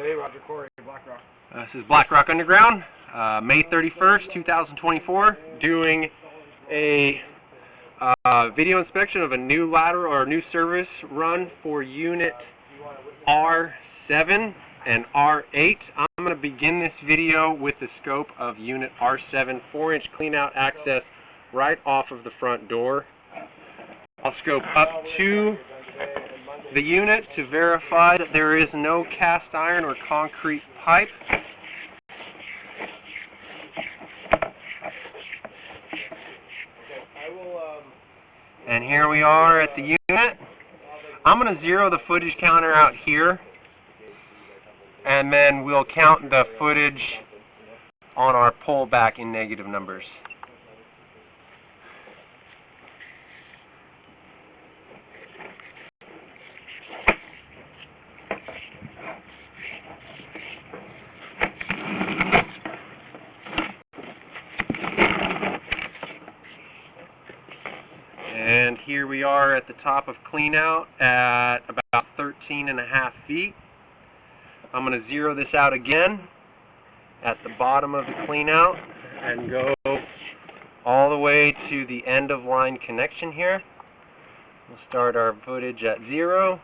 Hey, Roger Corey, Black Rock. This is Black Rock Underground, May 31st, 2024, doing a video inspection of a new lateral or new service run for unit R7 and R8. I'm going to begin this video with the scope of unit R7, 4-inch clean-out access right off of the front door. I'll scope up to the unit to verify that there is no cast iron or concrete pipe. And here we are at the unit. I'm going to zero the footage counter out here, and then we'll count the footage on our pullback in negative numbers. And here we are at the top of cleanout at about 13.5 feet. I'm going to zero this out again at the bottom of the cleanout and go all the way to the end of line connection here. We'll start our footage at 0.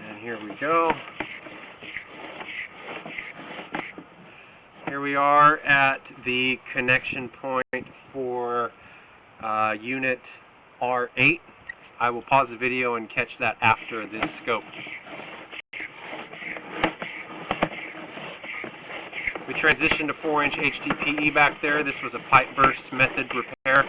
And here we go. Here we are at the connection point for unit R8. I will pause the video and catch that after this scope. We transitioned to 4-inch HDPE back there. This was a pipe burst method repair.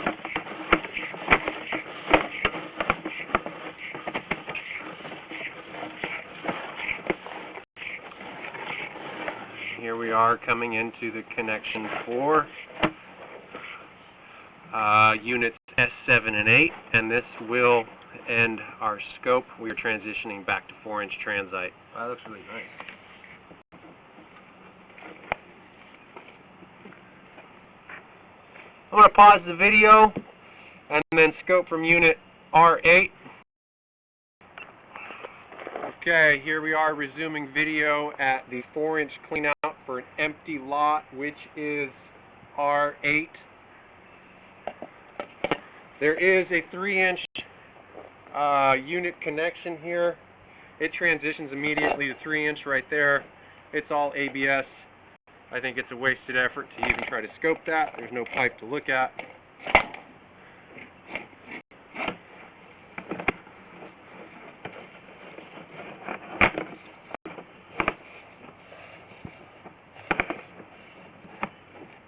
Here we are coming into the connection for units S7 and 8, and this will end our scope. We are transitioning back to 4-inch transite. Wow, that looks really nice. I'm going to pause the video and then scope from unit R8. Okay, here we are resuming video at the 4-inch cleanout for an empty lot, which is R8. There is a 3-inch unit connection here. It transitions immediately to 3-inch right there. It's all ABS. I think it's a wasted effort to even try to scope that. There's no pipe to look at.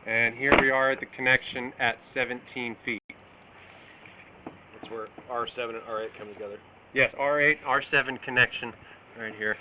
And here we are at the connection at 17 feet. That's where R7 and R8 come together. Yes, R8, R7 connection right here.